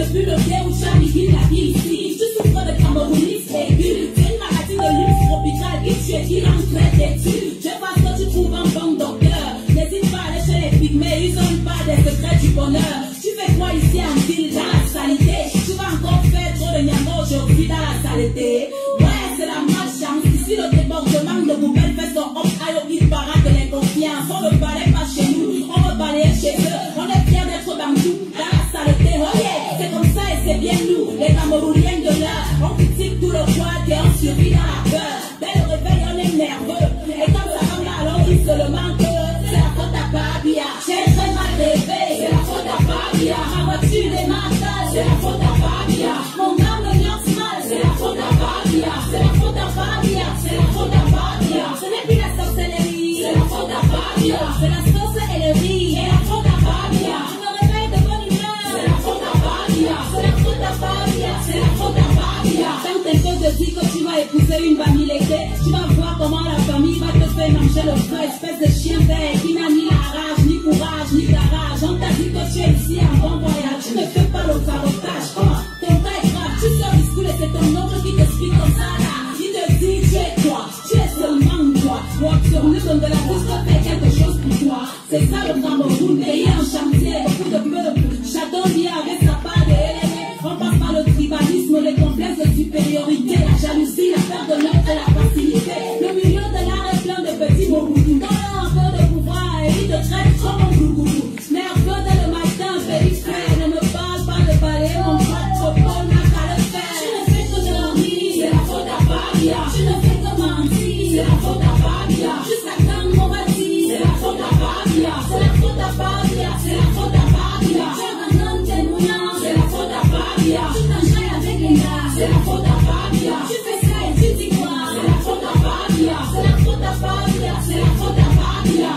depuis le guerre où Charlie Hill a dit ici. Je souffre de camerounisme aigu. C'est une maladie de luxe tropicale qui tue, qui rend très têtu. Je pense que tu trouves un bon docteur. N'hésite pas à aller chez les pygmées, ils ont pas des secrets du bonheur. Tu fais quoi ici en ville dans la saleté? Tu vas encore faire trop de nyamo aujourd'hui dans la saleté. Ouais, c'est la malchance. Ici le débordement de poubelles fait son hop ayo, il paraît de l'inconfiance. On ne balaye pas chez nous, on va balayer chez eux. On est fiers d'être bandous dans la saleté. Oh yeah, c'est comme ça et c'est bien nous, les Camerouniens de l'heure. On critique tout le poids et on survit dans la peur. Dès le réveil, on est nerveux. Et quand ça va mal, on dit seulement que c'est la faute à Fabia. J'ai très mal rêvé, c'est la faute à Fabia. Ma voiture est mentale, c'est la faute à Fabia. Mon âme me lance mal, c'est la faute à Fabia. C'est la faute à Fabia, c'est la faute à Fabia. Ce n'est plus la sorcellerie, c'est la faute à Fabia. C'est la sorcellerie, c'est la faute à Fabia. Je me réveille de bonne humeur, c'est la faute à Fabia. C'est la faute à Fabia, c'est la faute à Fabia. Quand quelqu'un te dit que tu vas épouser une bamileke, tu vas voir comment la famille va te faire manger le feu, espèce de chien vert qui n'a ni la rage, ni courage, ni garage. On t'a dit que tu es ici en bon voyage, tu ne fais pas le carotage. Oh, ton cas est grave, tu sors du school et c'est ton oncle qui t'explique comme ça là. Il te dit tu es quoi, tu es seulement toi. Walk sur nous comme de la bouche pour faire quelque chose pour toi. C'est ça le Cameroun, pays en chantier, beaucoup de peuples. Chacun vient avec sa part de LNA. On passe par le tribalisme, les complexes de supériorité, la jalousie, la peur de l'autre et la facilité. Le milieu de l'art est plein de petits mots. Quand on a un peu de pouvoir, il te traite comme un glougoulou. Mais un peu dès le matin, fais frère, ne me parle pas de balai, mon pote trop bon n'a qu'à le faire. Je ne fais que dormir, c'est la faute à Fabia. Je ne fais que mentir, c'est la faute à Fabia. Jusqu'à quand on va dire, c'est la faute à Fabia. C'est la faute à Fabia, c'est la faute à Fabia. J'abandonne tes moulins, c'est la faute à Fabia. Tu t'enchaînes avec les gars, c'est la faute à Fabia. Tu fais ça et tu dis quoi, c'est la faute à Fabia. C'est la faute à Fabia, c'est la faute à Fabia.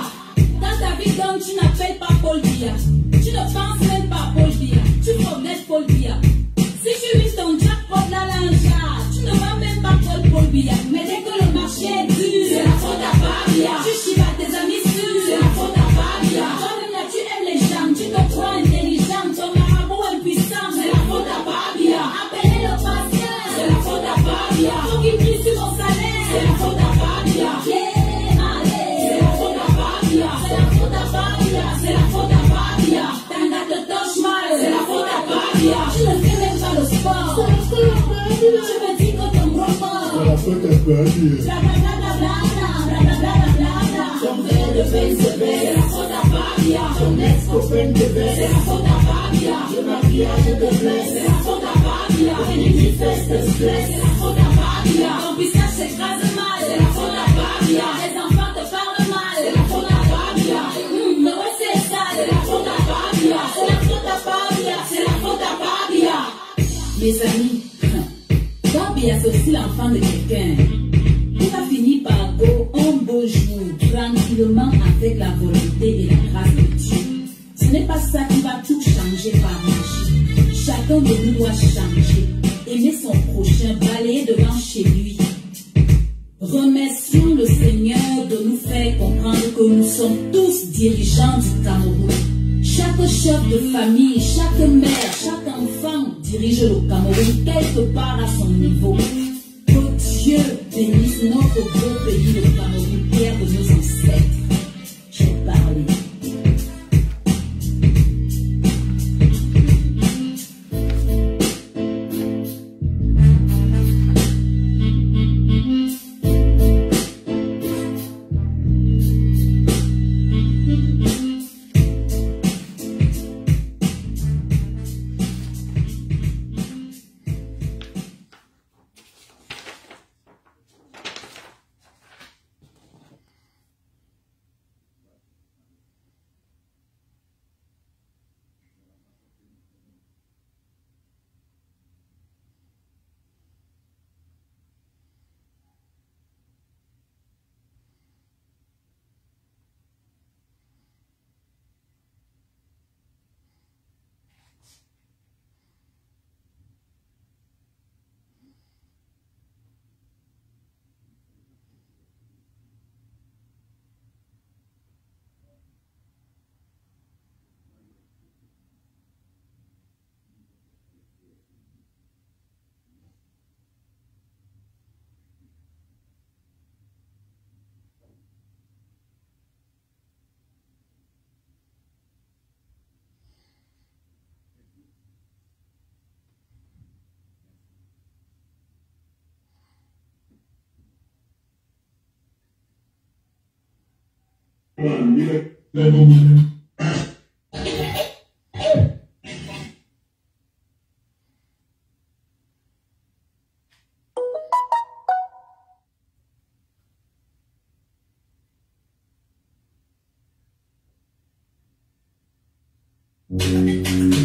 Dans ta vie d'homme, tu n'appelles pas Paul Biya. Tu ne penses même pas à Paul Biya. Tu connais Paul Biya. Si tu vis ton jackpot la linja, tu ne vas même pas Paul Biya. Mais dès que le marché est dur, c'est la faute à Fabia. Tu chives tes amis sûrs, c'est la faute à Fabia. Toi-même là, tu aimes les gens, tu te crois intelligent, ton marabout impuissant, c'est la faute à Fabia. Appelez le patient, c'est la faute à Fabia. Faut qu'il prie sur mon salaire, c'est la faute à Fabia. Yeah, allez, c'est la faute à Fabia. C'est la faute à Fabia, c'est la faute à Fabia. Tanga te touche mal, c'est la faute à Fabia. Tu ne fais même pas le sport, tu me dis que ton gros corps, c'est la faute à Fabia. Ton verre de peine se baisse, c'est la faute à Fabia. Ton ex-copain te baisse, c'est la faute à Fabia. Le maquillage te blesse, c'est la faute à Fabia. Les fesses te stressent, c'est la faute à Fabia. Ton visage s'écrase mal, c'est la faute à Fabia. Les enfants te parlent mal, c'est la faute à Fabia. Le reste c'est ça, c'est la faute à Fabia. C'est la faute à Fabia, c'est la faute à Fabia. Mes amis, Fabia c'est aussi l'enfant de quelqu'un. Il va finir par go un beau jour, tranquillement avec la volonté et la grâce de Dieu. Ce n'est pas ça qui va tout changer par magie. Chacun de nous doit changer, aimer son prochain, balayer devant chez lui. Remercions le Seigneur de nous faire comprendre que nous sommes tous dirigeants du Cameroun. Chaque chef de famille, chaque mère, chaque enfant dirige le Cameroun quelque part à son niveau. Que Dieu bénisse notre beau pays, le Cameroun, terre de nos ancêtres. J'ai parlé.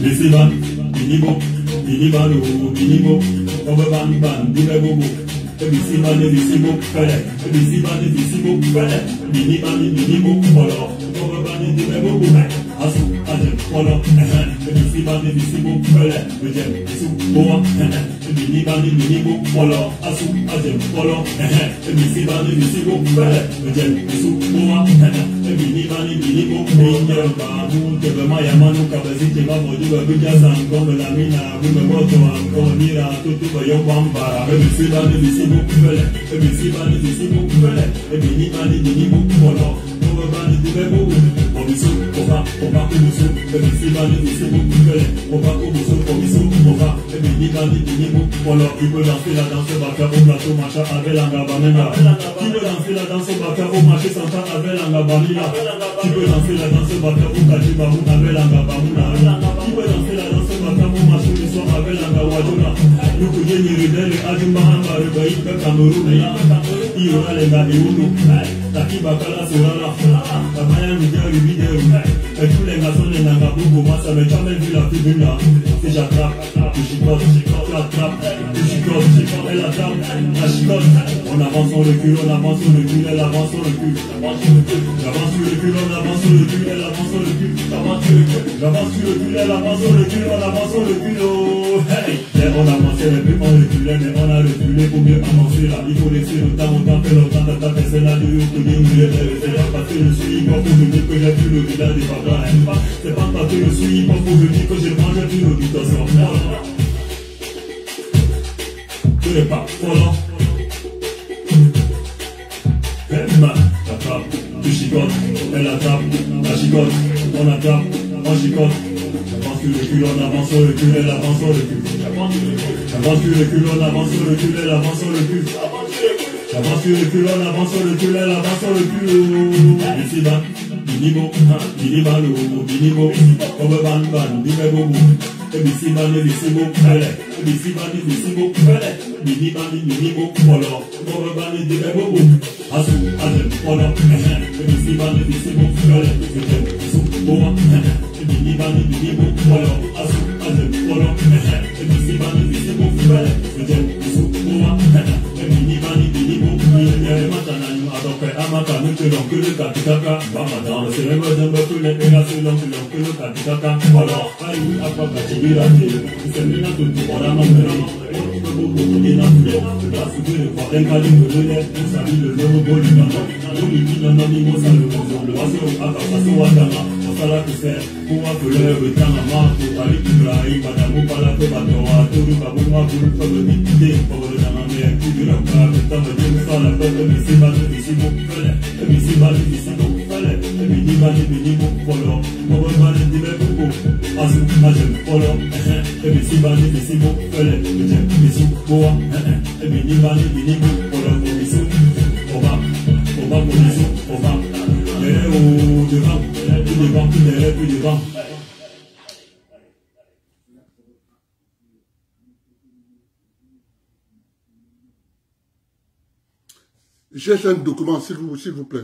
Bisiban, binibo, binibalo, binibo, obaban ban, binabobo. Bisiban, bisibo, fele. Bisiban, bisibo, fele. Biniban, binibo, polo. Obaban, binabobo. Asu, ajem, polo. Bisiban, bisibo, fele. Bejem, bisu, boa. Biniban, binibo, polo. Asu, ajem, polo. Bisiban, bisibo, fele. Bejem, bisu, boa. Biniban, binibo, binibo, babu. Maya manu kabasi te ba moju ba bija san ko la mina bu me moto an ko mira to tu ba yo bambara e bi siba ni bi sibu fele e bi siba ni bi sibu fele e bi ni ba ni bu polo ko ba ni di be bu o bi su ko ba ku su e bi siba ni bi sibu fele ko ba ku su ko bi su ko ba e bi ni ba ni bu polo tu peux danser la danse baka au plateau macha avec la ngabamena tu peux danser la danse baka au marché santa avec la ngabamina tu peux danser la danse baka au kajiba Abelanga Bamuna, qui peut danser la danse Bakamu Masu le soir Abelanga Wajuna, nous pouvons y rebelle Ajumba Hamba Rebaï Cameroun, Iora Lenga Eunu, Taki Bakala Sorala, Kamaya Midia Vidéo, et tous les garçons de Nangabougou, moi ça m'est jamais vu la tribune là, c'est j'attrape, tu chicotes, tu attrapes, tu chicotes, elle attrape, la chicote, on avance, on recule, elle avance, on recule, elle avance, on recule, j'avance, tu recules, on avance, on recule, elle avance, on recule, j'avance sur le cul, elle avance sur le cul, on avance sur le cul, oh hey. On avançait mais plus on reculait, mais on a reculé pour mieux avancer là. Il faut laisser le temps que le temps d'attaquer c'est là de haut que Dieu me c'est pas parce que je suis hip-hop pour me dire que j'ai vu le village des papas. C'est pas parce que je suis hip-hop pour me dire que j'ai mangé du l'auditation. Tu n'es pas follow. Elle attrape, tu chicotes, elle attrape, la chicote, on attrape, on chicote. J'avance sur le cul, on avance sur le cul, elle avance sur le cul. J'avance sur le cul, on avance sur le cul, elle avance sur le cul. J'avance sur le cul, on avance sur le cul, elle avance sur le cul. Ici bas, binibo, binibalo, binibo, obeban ban, binibo. Bisiban, bisibo, fele. Bisiban, bisibo, fele. Biniban, binibo, polo. Obeban, binibo. Asu, ajem, polo. Bisiban, bisibo, fele. Bisu, boa. Biniban, binibo, polo. Asu, ajem, polo. Bisiban, bisibo, fele. Bisu, boa. Biniban, binibo, fele. Matanayu, adope, amaka, nuke, lonke, le katikaka. Bamadan, le célèbre d'un peu, les pégas, lonke, le katikaka. Polo, ayu, akaka, chibirate. Semina, tout, on a mamera. Je cherche un document, s'il vous plaît.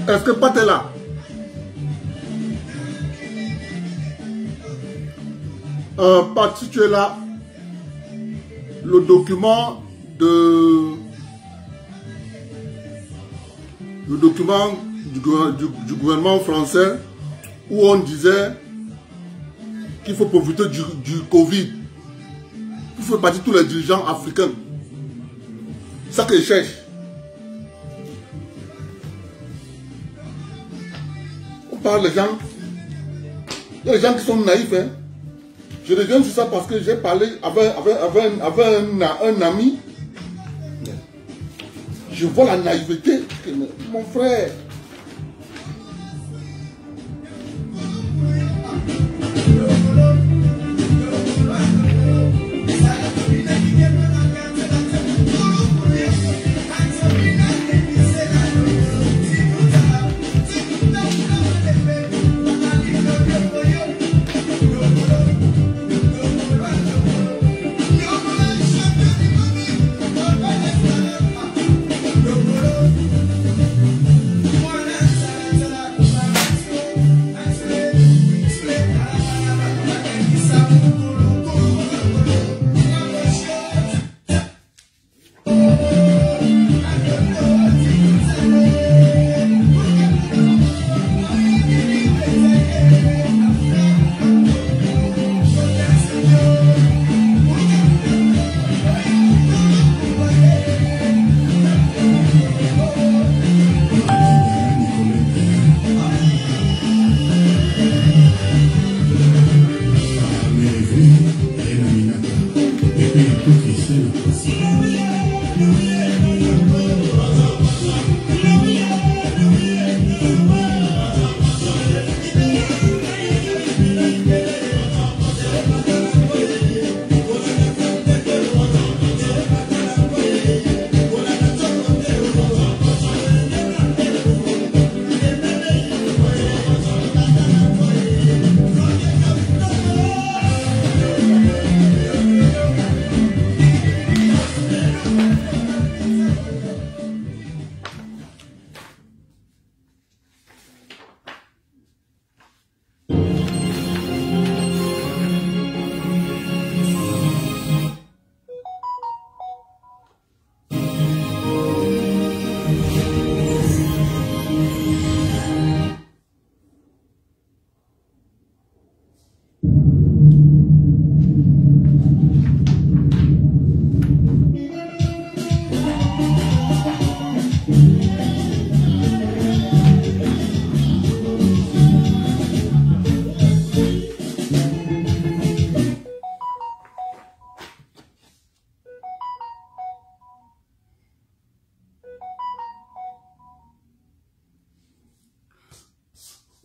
Est-ce que Pat est là? Pat, si tu es là, le document du gouvernement français où on disait qu'il faut profiter du Covid. Il faut partir tous les dirigeants africains. C'est ça que je cherche. On parle des gens. Il y a des gens qui sont naïfs. Hein. Je reviens sur ça parce que j'ai parlé avec un ami. Je vois la naïveté. Mon frère.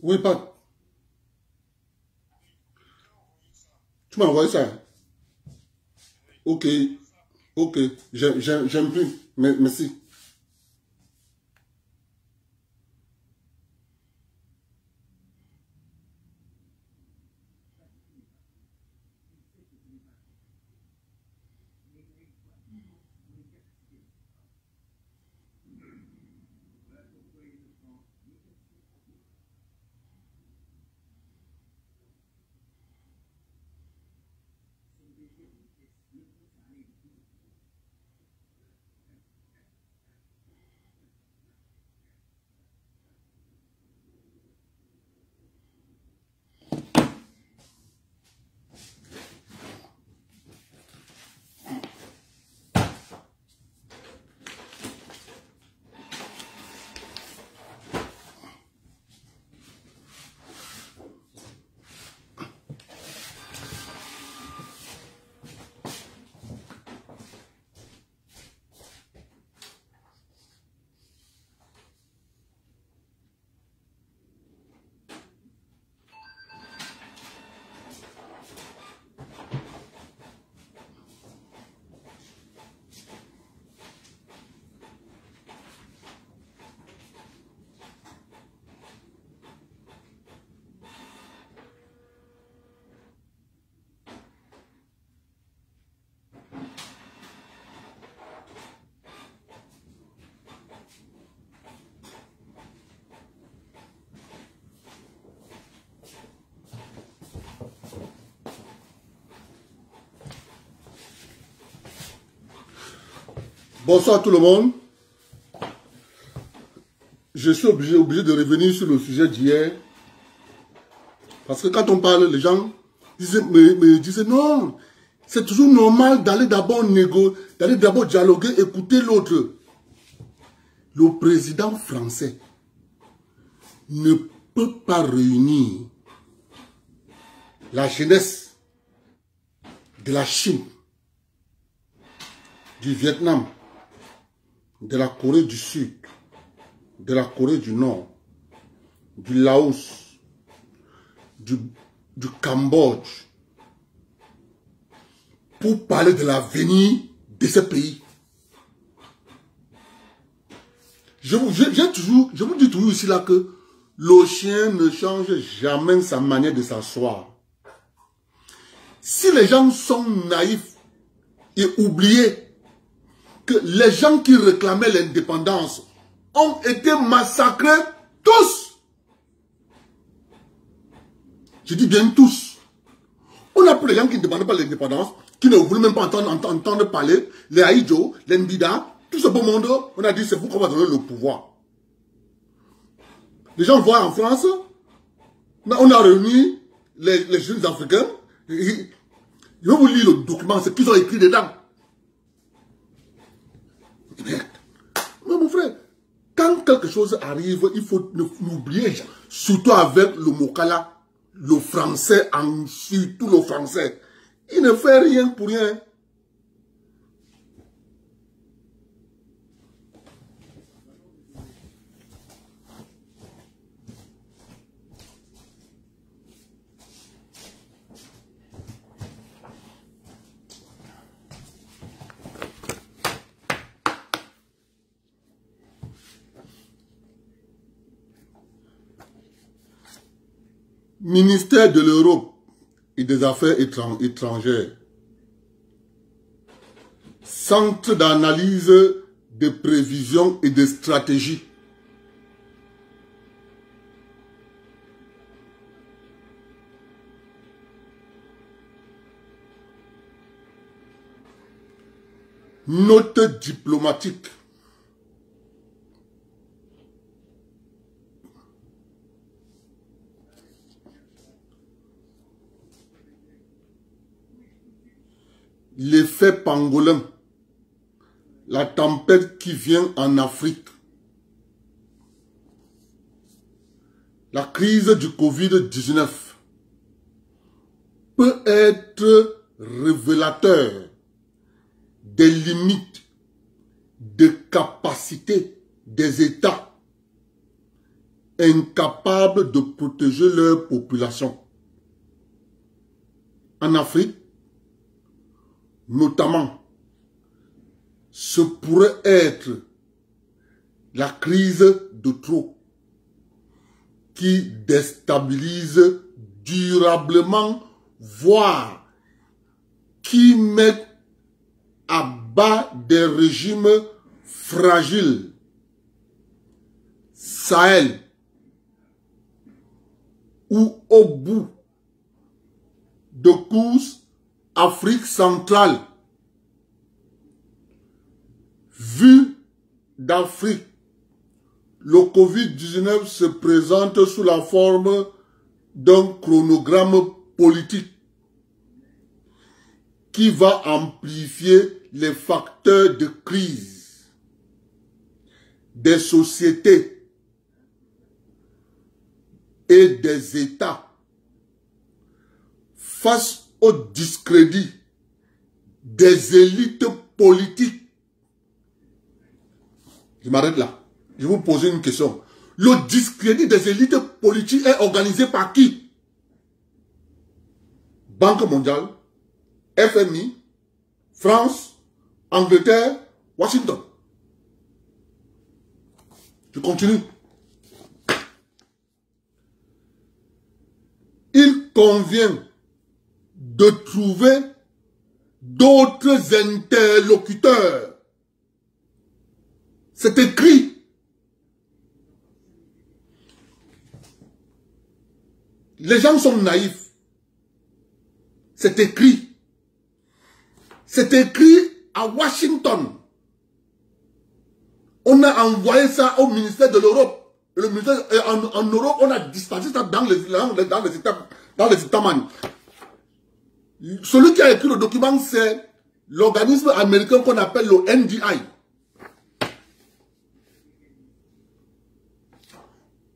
Oui, Pat. Tu m'as envoyé ça? Ok. Ok. J'aime plus. Merci. Bonsoir tout le monde. Je suis obligé de revenir sur le sujet d'hier. Parce que quand on parle, les gens me disaient non, c'est toujours normal d'aller d'abord négocier, d'aller d'abord dialoguer, écouter l'autre. Le président français ne peut pas réunir la jeunesse de la Chine, du Vietnam, de la Corée du Sud, de la Corée du Nord, du Laos, du Cambodge, pour parler de l'avenir de ce pays. Je vous dis toujours ici là que le chien ne change jamais sa manière de s'asseoir. Si les gens sont naïfs et oubliés que les gens qui réclamaient l'indépendance ont été massacrés tous. Je dis bien tous. On a pris les gens qui ne demandaient pas l'indépendance, qui ne voulaient même pas entendre parler, les Aïdjo, les Ndida, tout ce beau monde, on a dit c'est vous qu'on va donner le pouvoir. Les gens voient en France, on a réuni les jeunes Africains, je vais vous lire le document, ce qu'ils ont écrit dedans. Mais mon frère, quand quelque chose arrive, il faut n'oublier, surtout avec le Mokala, le français, surtout le français. Il ne fait rien pour rien. Ministère de l'Europe et des Affaires étrangères. Centre d'analyse, de prévision et de stratégie. Note diplomatique. L'effet pangolin, la tempête qui vient en Afrique, la crise du Covid-19 peut être révélateur des limites de capacité des États incapables de protéger leur population. En Afrique, notamment, ce pourrait être la crise de trop qui déstabilise durablement, voire qui met à bas des régimes fragiles. Sahel, ou au bout de course, Afrique centrale. Vu d'Afrique, le Covid-19 se présente sous la forme d'un chronogramme politique qui va amplifier les facteurs de crise des sociétés et des États face au discrédit des élites politiques. Je m'arrête là. Je vais vous poser une question. Le discrédit des élites politiques est organisé par qui? Banque mondiale, FMI, France, Angleterre, Washington. Je continue. Il convient de trouver d'autres interlocuteurs. C'est écrit. Les gens sont naïfs. C'est écrit. C'est écrit à Washington. On a envoyé ça au ministère de l'Europe. Le ministère, en Europe, on a dispatché ça dans les États membres. Celui qui a écrit le document, c'est l'organisme américain qu'on appelle le NDI.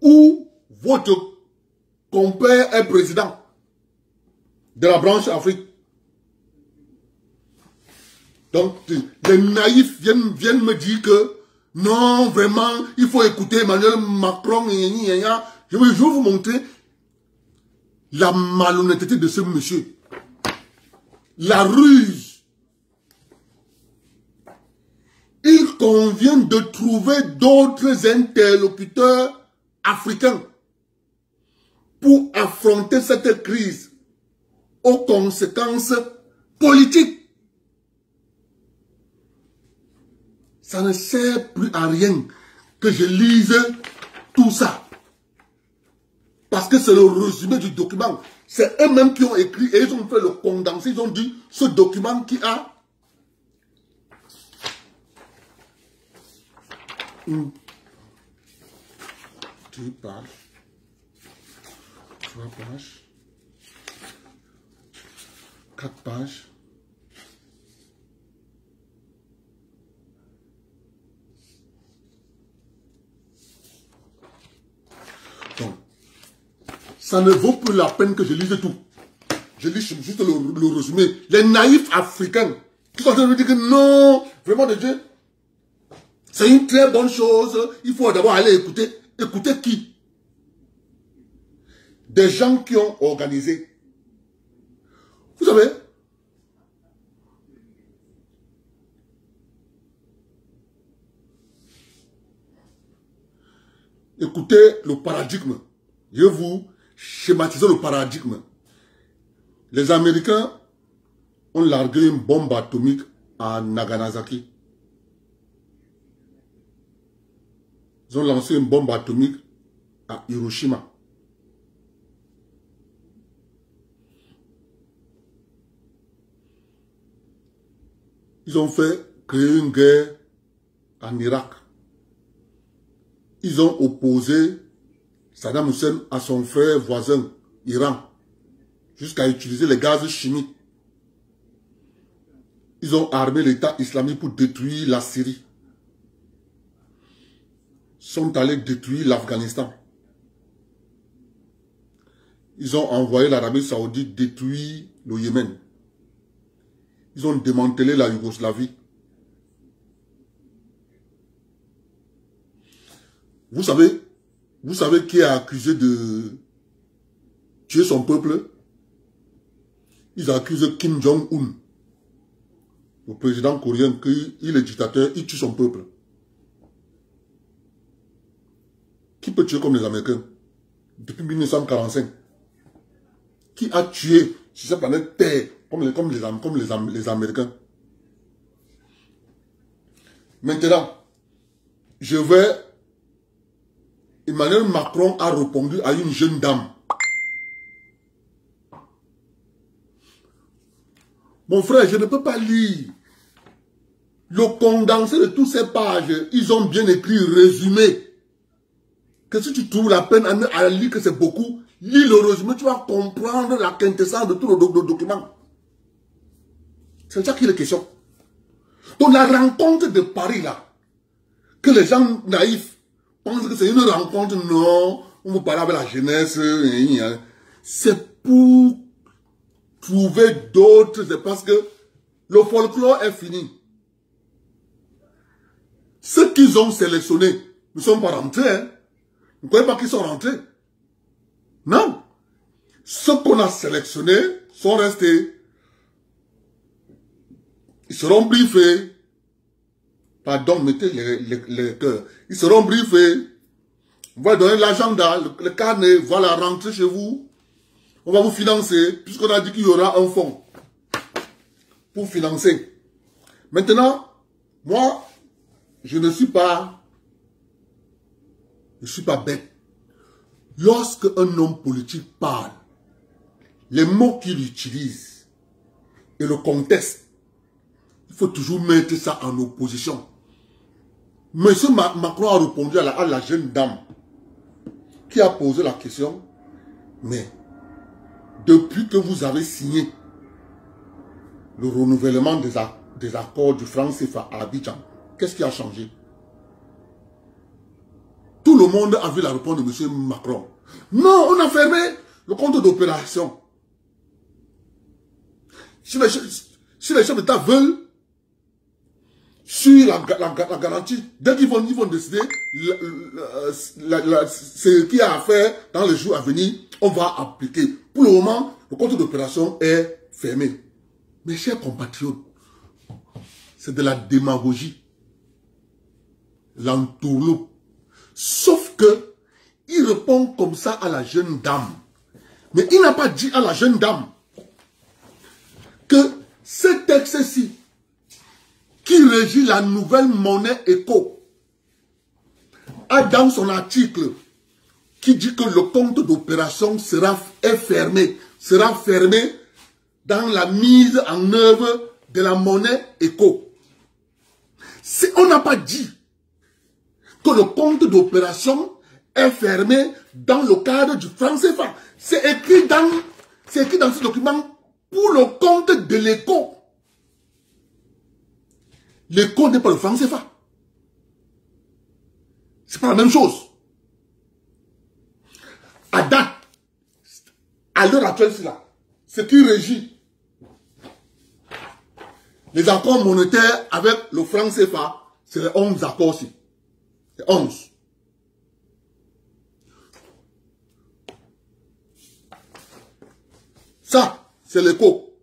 Où votre compère est président de la branche Afrique. Donc, les naïfs viennent me dire que non, vraiment, il faut écouter Emmanuel Macron. Je vais vous montrer la malhonnêteté de ce monsieur. La ruse. Il convient de trouver d'autres interlocuteurs africains pour affronter cette crise aux conséquences politiques. Ça ne sert plus à rien que je lise tout ça. Parce que c'est le résumé du document. C'est eux-mêmes qui ont écrit et ils ont fait le condensé. Ils ont dit ce document qui a 2 pages, 3 pages, 4 pages. Donc, ça ne vaut plus la peine que je lise tout. Je lis juste le résumé. Les naïfs africains qui sont en train de dire que non, vraiment de Dieu, c'est une très bonne chose. Il faut d'abord aller écouter. Écouter qui? Des gens qui ont organisé. Vous savez, écoutez le paradigme. Je vais vous schématiser le paradigme. Les Américains ont largué une bombe atomique à Nagasaki. Ils ont lancé une bombe atomique à Hiroshima. Ils ont fait créer une guerre en Irak. Ils ont opposé Saddam Hussein à son frère voisin, Iran, jusqu'à utiliser les gaz chimiques. Ils ont armé l'État islamique pour détruire la Syrie. Ils sont allés détruire l'Afghanistan. Ils ont envoyé l'Arabie Saoudite détruire le Yémen. Ils ont démantelé la Yougoslavie. Vous savez, Vous savez qui est accusé de tuer son peuple? Ils accusent Kim Jong-un, le président coréen, qu'il est dictateur, il tue son peuple. Qui peut tuer comme les Américains? Depuis 1945. Qui a tué sur cette planète Terre comme les Américains? Maintenant, Emmanuel Macron a répondu à une jeune dame. Mon frère, je ne peux pas lire le condensé de toutes ces pages. Ils ont bien écrit, résumé. Que si tu trouves la peine à lire que c'est beaucoup, lis le résumé, tu vas comprendre la quintessence de tout le document. C'est ça qu'il est question. Donc la rencontre de Paris là, que les gens naïfs pensent que c'est une rencontre, non, on vous parle avec la jeunesse, c'est pour trouver d'autres, c'est parce que le folklore est fini. Ceux qu'ils ont sélectionnés ne sont pas rentrés. Hein. Vous ne croyez pas qu'ils sont rentrés? Non. Ceux qu'on a sélectionnés sont restés. Ils seront briefés. Pardon, mettez les cœurs. Ils seront briefés. On va donner l'agenda, le carnet, voilà, rentrez chez vous. On va vous financer, puisqu'on a dit qu'il y aura un fonds pour financer. Maintenant, moi, je ne suis pas bête. Lorsque un homme politique parle, les mots qu'il utilise et le contexte, il faut toujours mettre ça en opposition. Monsieur Macron a répondu à la jeune dame qui a posé la question, mais depuis que vous avez signé le renouvellement des accords du franc CFA à Abidjan, qu'est-ce qui a changé? Tout le monde a vu la réponse de M. Macron. Non, on a fermé le compte d'opération. Si les chefs d'État veulent, sur la garantie, dès qu'ils vont décider ce qu'il y a à faire dans les jours à venir, on va appliquer. Pour le moment, le compte d'opération est fermé. Mes chers compatriotes, c'est de la démagogie. L'entourloupe. Sauf que, il répond comme ça à la jeune dame. Mais il n'a pas dit à la jeune dame que ce texte-ci, qui régit la nouvelle monnaie éco, a dans son article qui dit que le compte d'opération sera fermé dans la mise en œuvre de la monnaie éco. Si on n'a pas dit que le compte d'opération est fermé dans le cadre du franc CFA, c'est écrit dans ce document pour le compte de l'éco. L'éco n'est pas le franc CFA. C'est pas la même chose. À date, à l'heure actuelle, c'est là. Ce qui régit les accords monétaires avec le franc CFA, c'est les 11 accords-ci. C'est 11. Ça, c'est l'éco.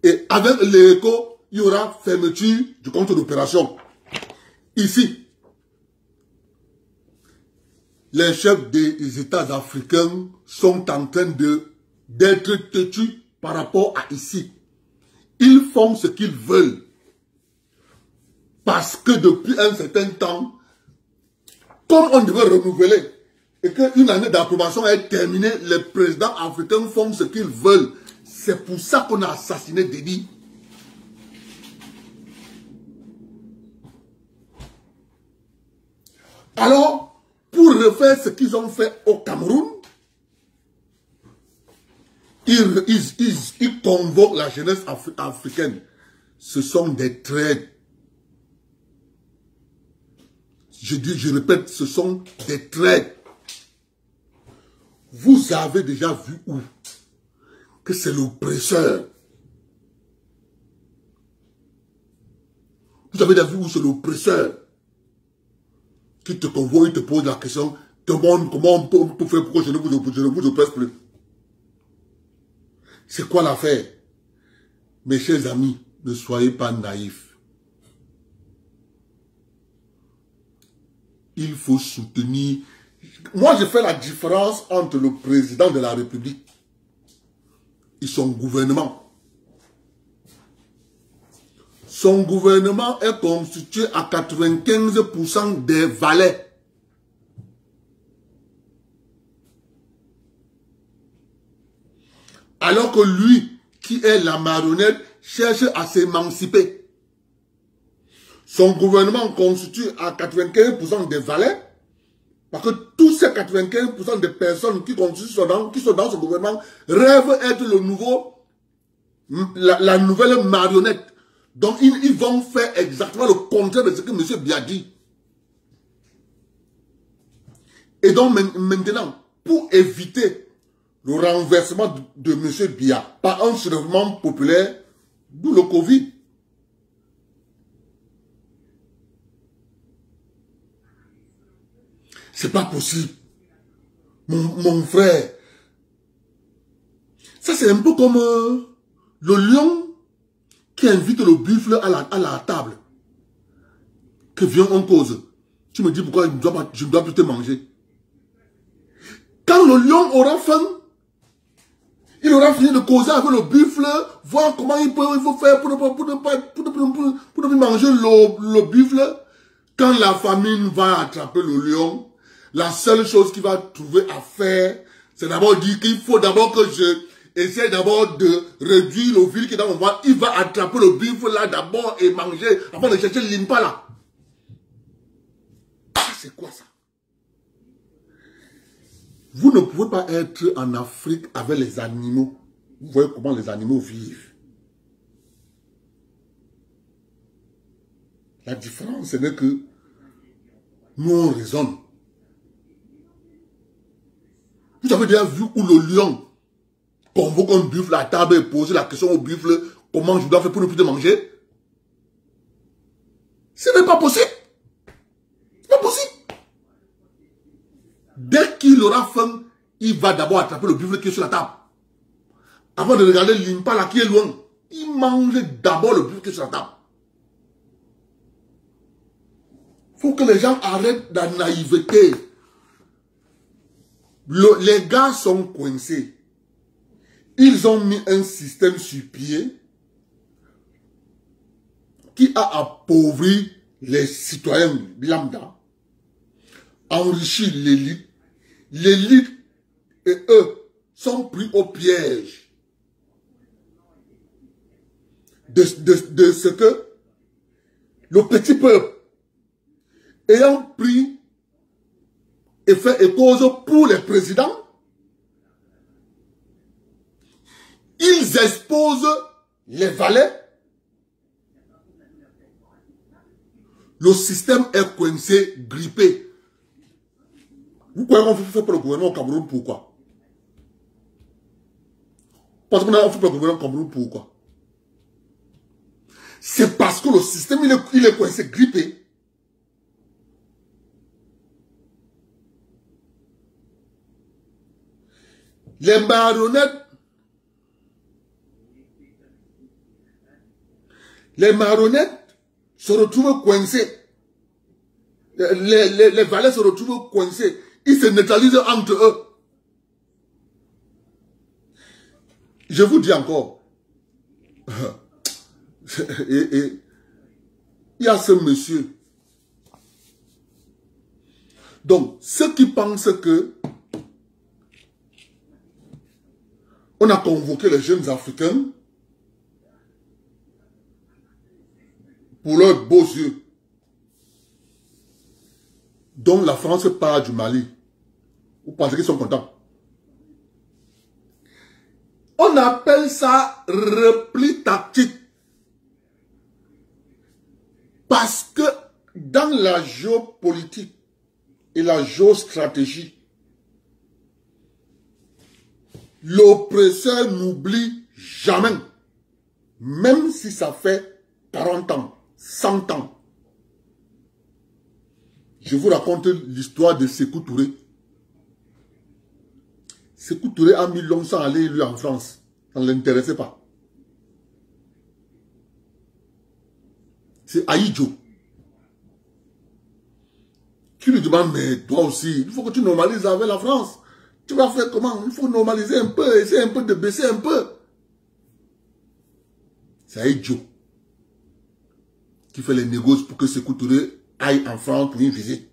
Et avec l'éco, il y aura fermeture du compte d'opération. Ici, les chefs des États africains sont en train d'être têtus par rapport à ici. Ils font ce qu'ils veulent. Parce que depuis un certain temps, comme on devait renouveler et qu'une année d'approbation est terminée, les présidents africains font ce qu'ils veulent. C'est pour ça qu'on a assassiné Déby. Alors, pour refaire ce qu'ils ont fait au Cameroun, ils convoquent la jeunesse africaine. Ce sont des traîtres. Je répète, ce sont des traîtres. Vous avez déjà vu où? Que c'est l'oppresseur. Vous avez déjà vu où c'est l'oppresseur qui te convoque, il te pose la question, comment on peut faire pour que je ne vous oppresse plus? C'est quoi l'affaire? Mes chers amis, ne soyez pas naïfs. Il faut soutenir. Moi, je fais la différence entre le président de la République et son gouvernement. Son gouvernement est constitué à 95% des valets. Alors que lui, qui est la marionnette, cherche à s'émanciper. Son gouvernement constitue à 95% des valets, parce que tous ces 95% des personnes qui sont dans ce gouvernement rêvent être le nouveau, la nouvelle marionnette. Donc ils vont faire exactement le contraire de ce que M. Biya dit. Et donc maintenant, pour éviter le renversement de M. Biya par un soulèvement populaire, d'où le Covid. C'est pas possible. Mon frère. Ça, c'est un peu comme le lion qui invite le buffle à la table. Que vient on cause. Tu me dis pourquoi je ne dois plus te manger. Quand le lion aura faim, il aura fini de causer avec le buffle, voir comment il faut faire pour ne plus manger le buffle. Quand la famine va attraper le lion, la seule chose qu'il va trouver à faire, c'est d'abord dire qu'il faut d'abord que je essaie d'abord de réduire le fil qui est dans mon ventre. Il va attraper le buffle là d'abord et manger avant de chercher l'impala. C'est quoi ça? Vous ne pouvez pas être en Afrique avec les animaux. Vous voyez comment les animaux vivent. La différence, c'est que nous, on raisonne. Vous avez déjà vu où le lion convoque un buffle à table et pose la question au buffle, comment je dois faire pour ne plus te manger? Ce n'est pas possible. C'est pas possible. Dès qu'il aura faim, il va d'abord attraper le buffle qui est sur la table. Avant de regarder l'impala qui est loin, il mange d'abord le buffle qui est sur la table. Il faut que les gens arrêtent la naïveté. Les gars sont coincés. Ils ont mis un système sur pied qui a appauvri les citoyens lambda, enrichi l'élite. L'élite et eux sont pris au piège de ce que le petit peuple, ayant pris et fait et cause pour les présidents, ils exposent les valets. Le système est coincé, grippé. Vous croyez qu'on fait pour le gouvernement au Cameroun, pourquoi? Parce qu'on a fait pour le gouvernement au Cameroun, pourquoi? C'est parce que le système, il est coincé, grippé. Les marionnettes se retrouvent coincés. Les valets se retrouvent coincés. Ils se neutralisent entre eux. Je vous dis encore. Il y a ce monsieur. Donc, ceux qui pensent que on a convoqué les jeunes Africains pour leurs beaux yeux, dont la France part du Mali. Vous pensez qu'ils sont contents? On appelle ça repli tactique. Parce que dans la géopolitique et la géostratégie, l'oppresseur n'oublie jamais, même si ça fait 40 ans, 100 ans. Je vous raconte l'histoire de Sékou Touré. Sékou Touré a mis longtemps à aller lui en France. Ça ne l'intéressait pas. C'est Aïdjo qui lui demande, mais toi aussi, il faut que tu normalises avec la France. Tu vas faire comment? Il faut normaliser un peu, essayer un peu de baisser un peu. C'est Aïdjo qui fait les négociations pour que Sékou Touré aille en France pour une visite.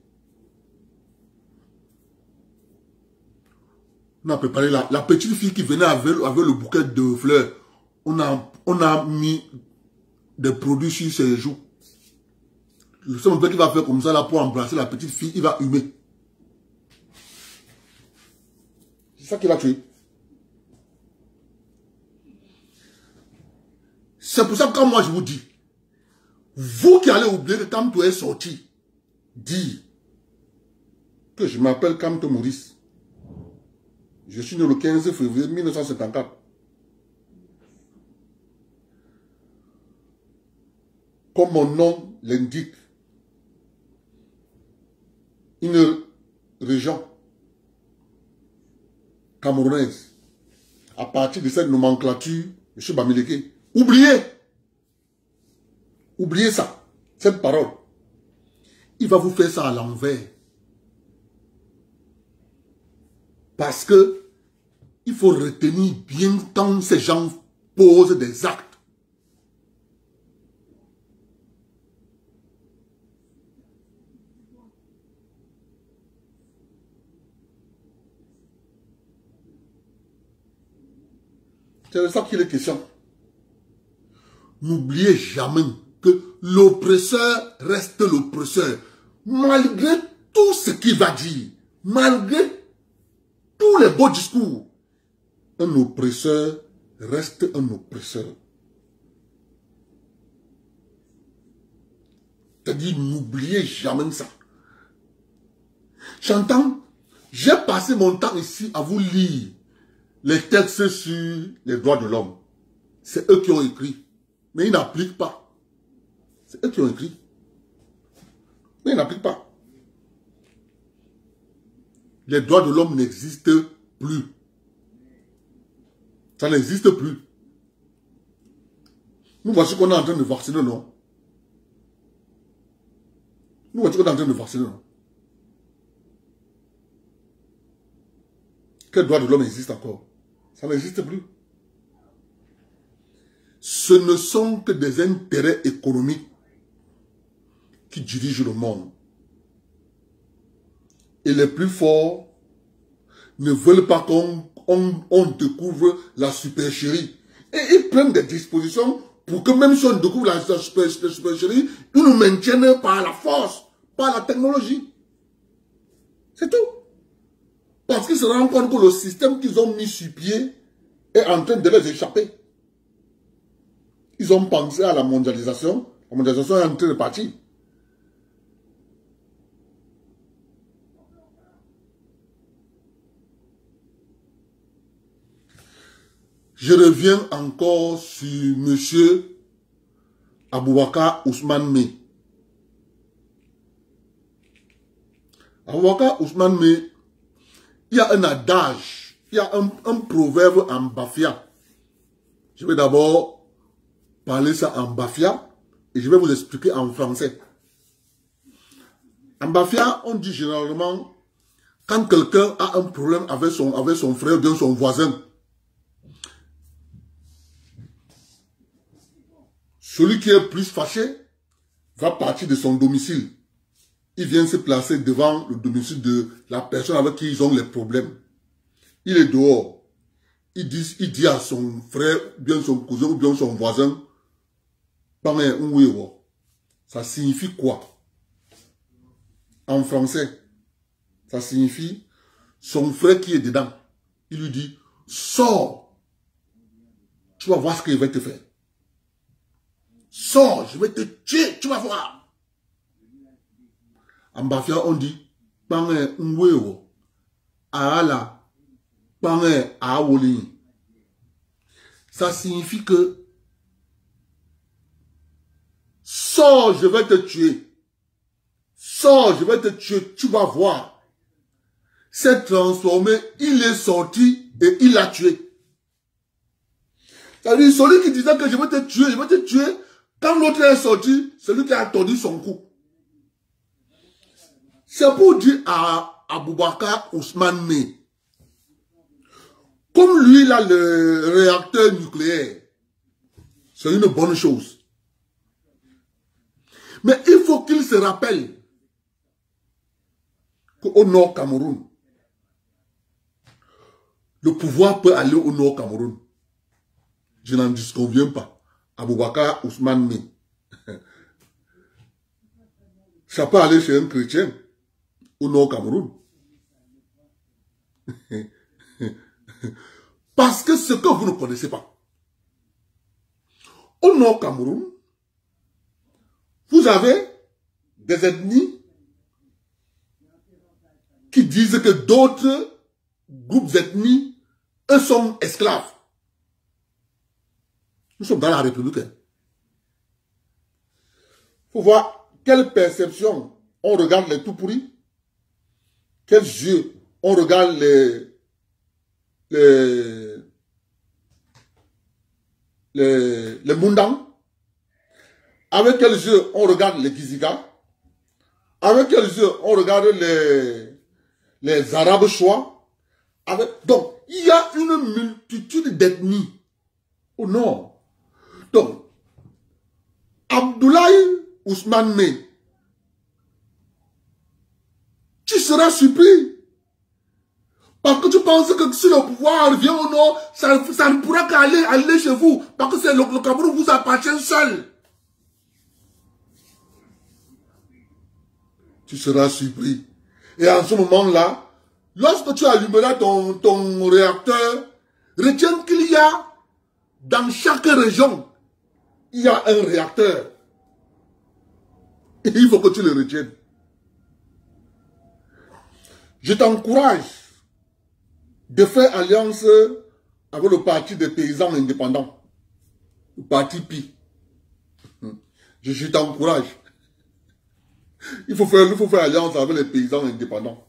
On a préparé la petite fille qui venait avec le bouquet de fleurs. On a mis des produits sur ses joues. Le seul qui va faire comme ça là pour embrasser la petite fille, il va humer. C'est ça qui l'a tué. C'est pour ça que quand moi je vous dis, vous qui allez oublier que Kamto est sorti, dire que je m'appelle Kamto Maurice. Je suis né le 15 février 1954. Comme mon nom l'indique, une région camerounaise. À partir de cette nomenclature, M. Bamileke, oubliez ça, cette parole. Il va vous faire ça à l'envers. Parce que il faut retenir bien quand ces gens posent des actes. C'est de ça qu'il est question. N'oubliez jamais que l'oppresseur reste l'oppresseur. Malgré tout ce qu'il va dire, malgré tous les beaux discours, un oppresseur reste un oppresseur. C'est-à-dire, n'oubliez jamais ça. J'entends, j'ai passé mon temps ici à vous lire les textes sur les droits de l'homme. C'est eux qui ont écrit. Mais ils n'appliquent pas. C'est eux qui ont écrit. Mais ils n'appliquent pas. Les droits de l'homme n'existent plus. Ça n'existe plus. Nous voici qu'on est en train de vacciner, non? Nous voici qu'on est en train de vacciner, non? Quel droit de l'homme existe encore? Ça n'existe plus. Ce ne sont que des intérêts économiques qui dirigent le monde. Et les plus forts ne veulent pas qu'on découvre la supercherie. Et ils prennent des dispositions pour que même si on découvre la supercherie, ils nous maintiennent par la force, par la technologie. C'est tout. Parce qu'ils se rendent compte que le système qu'ils ont mis sur pied est en train de les échapper. Ils ont pensé à la mondialisation. La mondialisation est en train de partir. Je reviens encore sur M. Aboubakar Ousmane Mey. Aboubakar Ousmane Mey, il y a un adage, il y a un proverbe en Bafia. Je vais d'abord parler ça en Bafia et je vais vous expliquer en français. En Bafia, on dit généralement, quand quelqu'un a un problème avec son frère ou bien son voisin, celui qui est plus fâché va partir de son domicile. Il vient se placer devant le domicile de la personne avec qui ils ont les problèmes. Il est dehors. Il dit à son frère, bien son cousin ou bien son voisin, ça signifie quoi? En français, ça signifie son frère qui est dedans. Il lui dit, sors. Tu vas voir ce qu'il va te faire. Sors, je vais te tuer, tu vas voir. En Bafia, on dit, ça signifie que, sors, je vais te tuer. Sors, je vais te tuer, tu vas voir. s'est transformé, il est sorti et il l'a tué. C'est-à-dire, celui qui disait que je vais te tuer, quand l'autre est sorti, c'est lui qui a tordu son cou. C'est pour dire à Aboubakar Ousmane Mey, comme lui, il a le réacteur nucléaire, c'est une bonne chose. Mais il faut qu'il se rappelle qu'au Nord Cameroun, le pouvoir peut aller au Nord Cameroun. Je n'en disconviens pas. Aboubakar Ousmane Mey. Ça peut aller chez un chrétien au Nord Cameroun. Parce que ce que vous ne connaissez pas. Au Nord Cameroun, vous avez des ethnies qui disent que d'autres groupes ethniques, eux sont esclaves. Nous sommes dans la République. Il faut voir quelle perception on regarde les tout pourris, quels yeux on regarde les Mundang, avec quels yeux on regarde les Giziga, avec quels yeux on regarde les Arabes choix. Donc, il y a une multitude d'ethnies au nord. Donc, Abdoulaye Ousmane Mey, tu seras surpris. Parce que tu penses que si le pouvoir revient au nord, ça ne pourra qu'aller chez vous. Parce que c'est le Cameroun vous appartient seul. Tu seras surpris. Et en ce moment-là, lorsque tu allumeras ton réacteur, retiens qu'il y a dans chaque région, il y a un réacteur. Et il faut que tu le retiennes. Je t'encourage de faire alliance avec le parti des paysans indépendants. Le parti PI. Je t'encourage. Il faut faire alliance avec les paysans indépendants.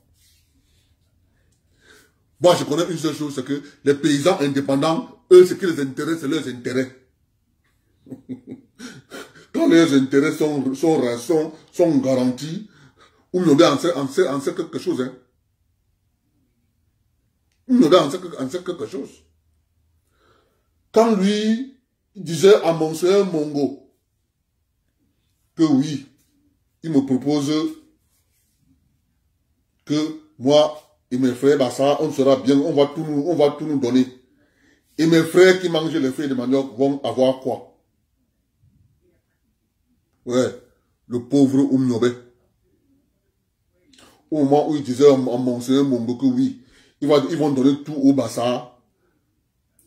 Moi, je connais une seule chose, c'est que les paysans indépendants, eux, ce qui les intéresse, c'est leurs intérêts. Quand leurs intérêts sont garantis, ou bien en sait quelque chose. Hein. En sait quelque chose. Quand lui disait à Monseigneur Mongo que oui, il me propose que moi et mes frères, bah ça, on sera bien, on va tout nous donner. Et mes frères qui mangent les feuilles de manioc vont avoir quoi? Ouais, le pauvre Oumnobé. Au moment où il disait à Monseigneur Mongo que oui, ils vont donner tout au Bassa.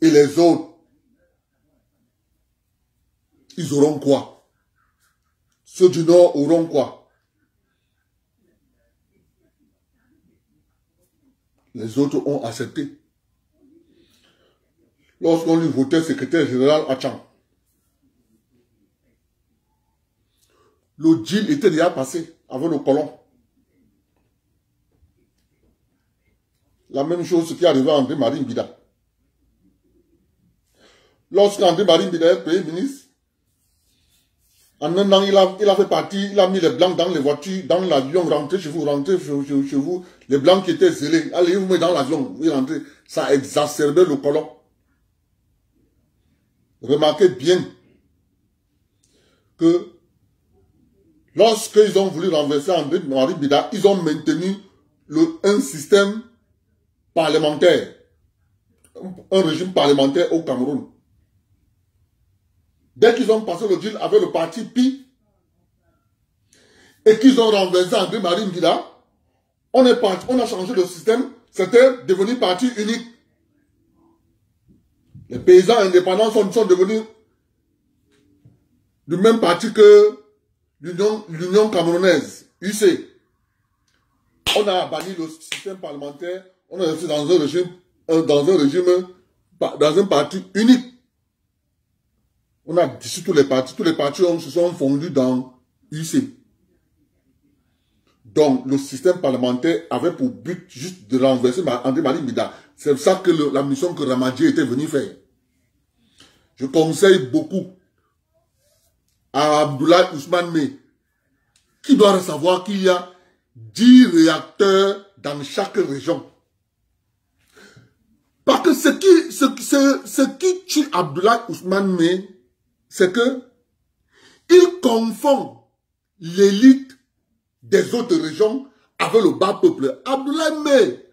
Et les autres, ils auront quoi? Ceux du Nord auront quoi? Les autres ont accepté. Lorsqu'on lui votait secrétaire général à Tchang, le deal était déjà passé avec le colon. La même chose qui est arrivé à André-Marie Mbida. Lorsqu'André-Marie Mbida est Premier ministre, en un an, il a fait partie, il a mis les blancs dans les voitures, dans l'avion, rentrez chez vous, les blancs qui étaient zélés, allez vous mettez dans l'avion, vous rentrez. Ça a exacerbé le colon. Remarquez bien que lorsqu'ils ont voulu renverser André-Marie Mbida, ils ont maintenu un système parlementaire, un régime parlementaire au Cameroun. Dès qu'ils ont passé le deal avec le parti PI et qu'ils ont renversé André-Marie Mbida, on a changé le système, c'était devenu parti unique. Les paysans indépendants sont devenus du même parti que l'Union camerounaise, UC. On a banni le système parlementaire, on est resté dans un parti unique. On a dissous tous les partis se sont fondus dans UC. Donc, le système parlementaire avait pour but juste de renverser André Malick Bida. C'est ça que la mission que Ramadji était venu faire. Je conseille beaucoup à Abdoulaye Ousmane Mey, qui doit savoir qu'il y a 10 réacteurs dans chaque région. Parce que ce qui tue Abdoulaye Ousmane Mey, c'est que il confond l'élite des autres régions avec le bas peuple. Abdoulaye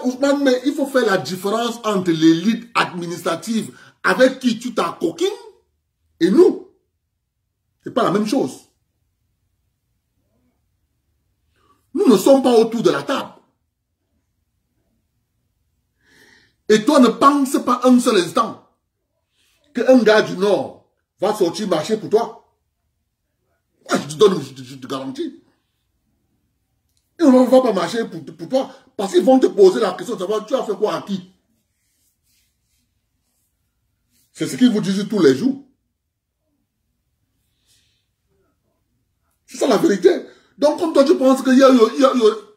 Ousmane Mey, il faut faire la différence entre l'élite administrative avec qui tu t'as coquine et nous. C'est pas la même chose. Nous ne sommes pas autour de la table. Et toi ne penses pas un seul instant qu'un gars du Nord va sortir marcher pour toi. Moi, je te garantis. Ils ne vont pas marcher pour toi. Parce qu'ils vont te poser la question de savoir tu as fait quoi à qui. C'est ce qu'ils vous disent tous les jours. C'est ça la vérité. Donc, comme toi, tu penses qu'il y a,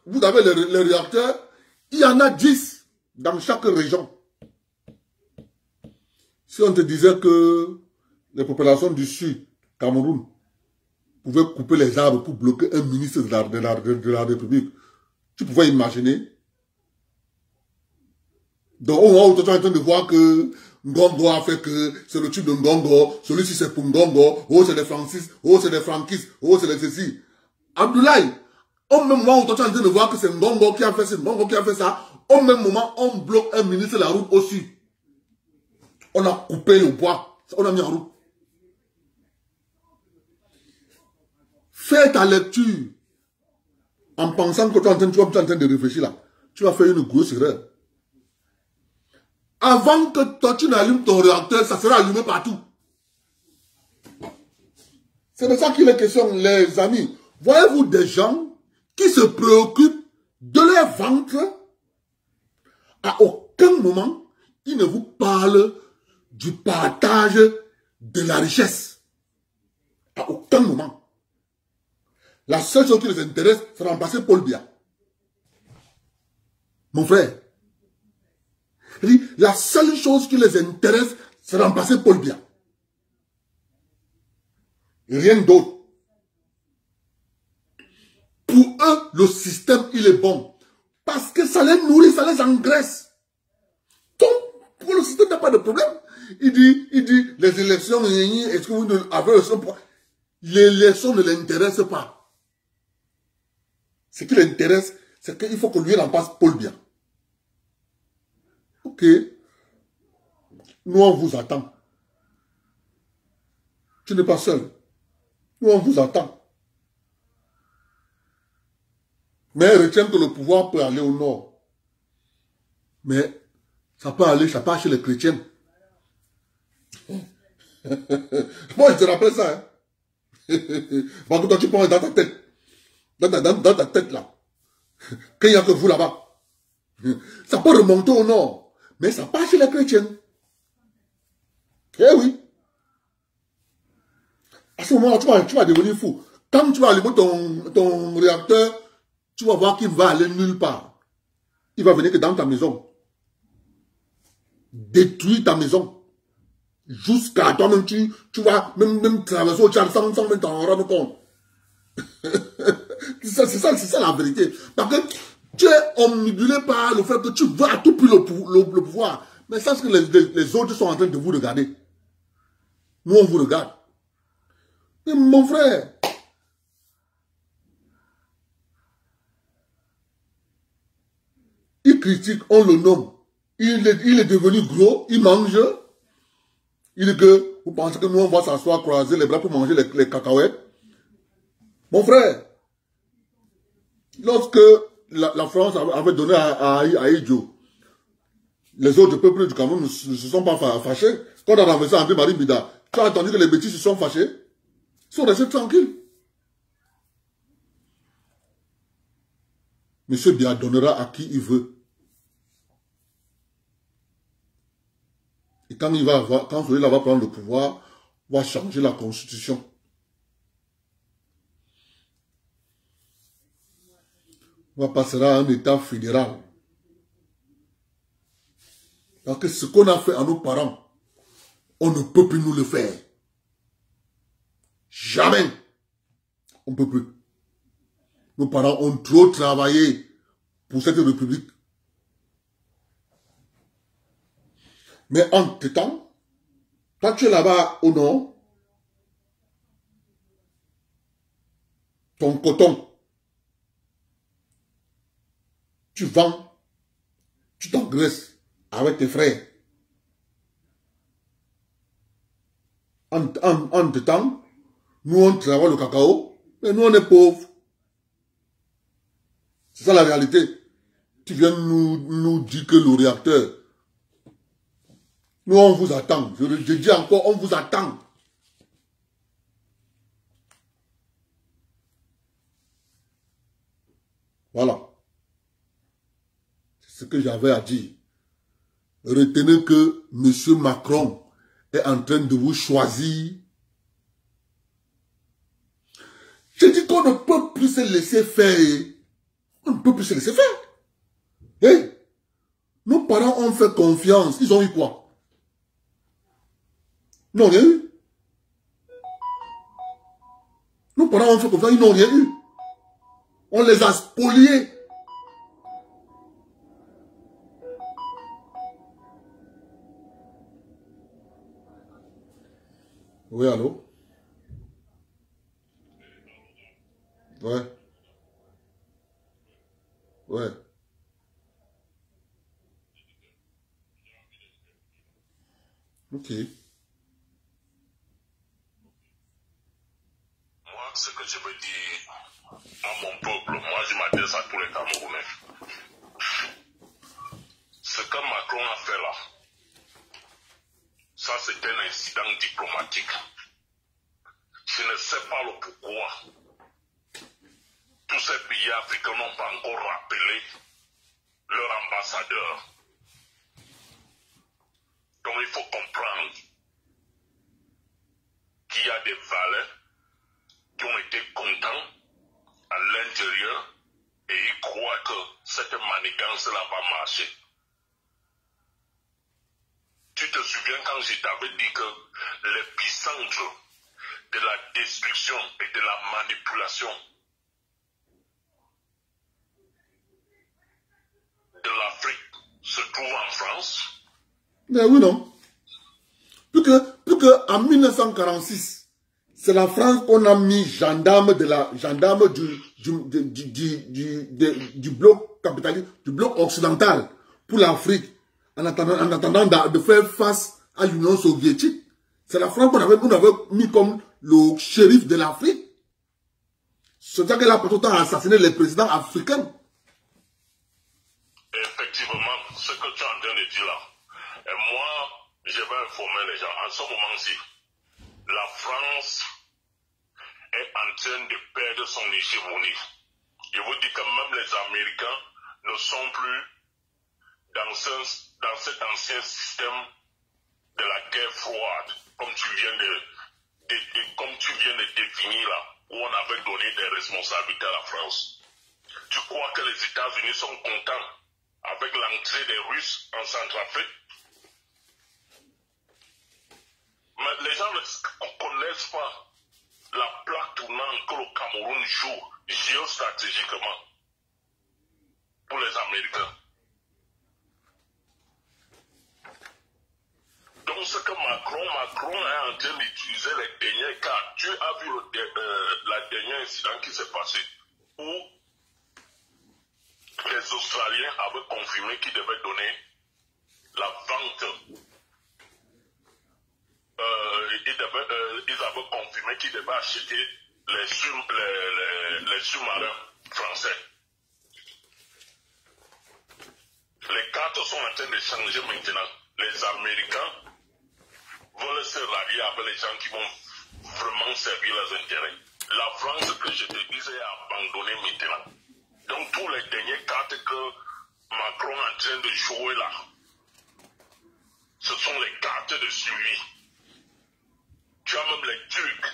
vous avez les réacteurs, il y en a 10 dans chaque région. Si on te disait que les populations du Sud, Cameroun, pouvaient couper les arbres pour bloquer un ministre de la République, tu pouvais imaginer. Donc, au moment où tu es en train de voir que Ngongo a fait que c'est le tube de Ngongo, celui-ci c'est pour Ngongo, oh c'est des Francis, oh c'est des Frankistes, oh c'est des ceci. Abdoulaye, au même moment où tu es en train de voir que c'est Ngongo qui a fait ça, Ngongo qui a fait ça, au même moment, on bloque un ministre de la route aussi. On a coupé le bois, on a mis en route. Fais ta lecture en pensant que tu es en train de réfléchir là. Tu vas faire une grosse erreur. Avant que toi tu n'allumes ton réacteur, ça sera allumé partout. C'est de ça qu'il est question, les amis. Voyez-vous des gens qui se préoccupent de leur ventre. À aucun moment, ils ne vous parlent du partage de la richesse. À aucun moment. La seule chose qui les intéresse, c'est remplacer Paul Biya. Mon frère. La seule chose qui les intéresse, c'est remplacer Paul Biya. Rien d'autre. Pour eux, le système, il est bon. Parce que ça les nourrit, ça les engraisse. Donc, pour le système, il n'y a pas de problème. Il dit, les élections, est-ce que vous avez le point? L'élection ne l'intéresse pas. Ce qui l'intéresse, c'est qu'il faut que lui remplace Paul Biya. Ok. Nous, on vous attend. Tu n'es pas seul. Nous, on vous attend. Mais retiens que le pouvoir peut aller au nord. Mais ça peut aller, ça passe chez les chrétiens. Moi, je te rappelle ça. Hein. Parce que toi, tu penses dans ta tête. Dans ta tête, là. Qu'il n'y a que vous là-bas. Ça peut remonter au nord. Mais ça passe chez les chrétiens. Eh oui. À ce moment-là, tu vas devenir fou. Quand tu vas allumer ton réacteur, tu vas voir qu'il va aller nulle part. Il va venir que dans ta maison. Détruire ta maison. Jusqu'à toi-même, tu vas même traverser au Tchad sans même t'en rendre compte. c'est ça la vérité. Parce que tu es omnibulé par le fait que tu veux à tout prix le pouvoir. Mais sache que les autres sont en train de vous regarder. Nous, on vous regarde. Mais mon frère, il critique, on le nomme. Il est devenu gros, il mange. Il dit que vous pensez que nous, on va s'asseoir, croiser les bras pour manger les cacahuètes. Mon frère, lorsque la France avait donné à Idjo, les autres peuples du Cameroun ne se sont pas fâchés. Quand on a renversé André Malick Bida, tu as entendu que les bêtises se sont fâchés. Ils sont restés tranquilles. Monsieur Biya donnera à qui il veut. Et quand celui-là va prendre le pouvoir, va changer la constitution. On passera à un État fédéral. Parce que ce qu'on a fait à nos parents, on ne peut plus nous le faire. Jamais. On ne peut plus. Nos parents ont trop travaillé pour cette république. Mais entre-temps, toi tu es là-bas au nord, ton coton, tu vends, tu t'engraisses avec tes frères. Entre-temps, nous on travaille le cacao, mais nous on est pauvres. C'est ça la réalité. Tu viens nous dire que le réacteur, nous on vous attend. Je dis encore, on vous attend. Voilà. C'est ce que j'avais à dire. Retenez que M. Macron est en train de vous choisir. Je dis qu'on ne peut plus se laisser faire. On ne peut plus se laisser faire. Hey, nos parents ont fait confiance. Ils ont eu quoi? Ils n'ont rien eu. Nos parents ont fait confiance. Ils n'ont rien eu. On les a spoliés. Oui, allô? Ouais. Ouais. Ok. Moi, ce que je veux dire à mon peuple, moi je m'adresse à tous les Camerounais. Ce que Macron a fait là, ça c'est un incident diplomatique. Je ne sais pas le pourquoi. Tous ces pays africains n'ont pas encore rappelé leur ambassadeur. Donc il faut comprendre qu'il y a des valeurs qui ont été contents à l'intérieur et ils croient que cette manigance-là va marcher. Tu te souviens quand je t'avais dit que l'épicentre de la destruction et de la manipulation de l'Afrique se trouve en France? Mais oui, non. Plus que en 1946, c'est la France qu'on a mis gendarme du bloc capitaliste, du bloc occidental pour l'Afrique, en attendant de faire face à l'Union soviétique. C'est la France qu'on avait mis comme le shérif de l'Afrique. C'est ça qu'elle a tout le temps assassiné les présidents africains. Effectivement, ce que tu es en train de dire là, et moi, je vais informer les gens. En ce moment-ci, la France est en train de perdre son hégémonie. Je vous dis que même les Américains ne sont plus dans cet ancien système de la guerre froide, comme tu viens de définir là, où on avait donné des responsabilités à la France. Tu crois que les États-Unis sont contents avec l'entrée des Russes en Centrafrique? Mais les gens ne connaissent pas la plaque tournante que le Cameroun joue géostratégiquement pour les Américains. Donc ce que Macron est en train d'utiliser les derniers cas. Tu as vu la dernière incident qui s'est passé où les Australiens avaient confirmé qu'ils devaient donner la vente. Ils avaient confirmé qu'ils devaient acheter les sous-marins français. Les cartes sont en train de changer maintenant. Les Américains veulent se rallier avec les gens qui vont vraiment servir leurs intérêts. La France, que je te disais, a abandonné maintenant. Donc, tous les dernières cartes que Macron est en train de jouer là, ce sont les cartes de suivi. Tu as même les Turcs,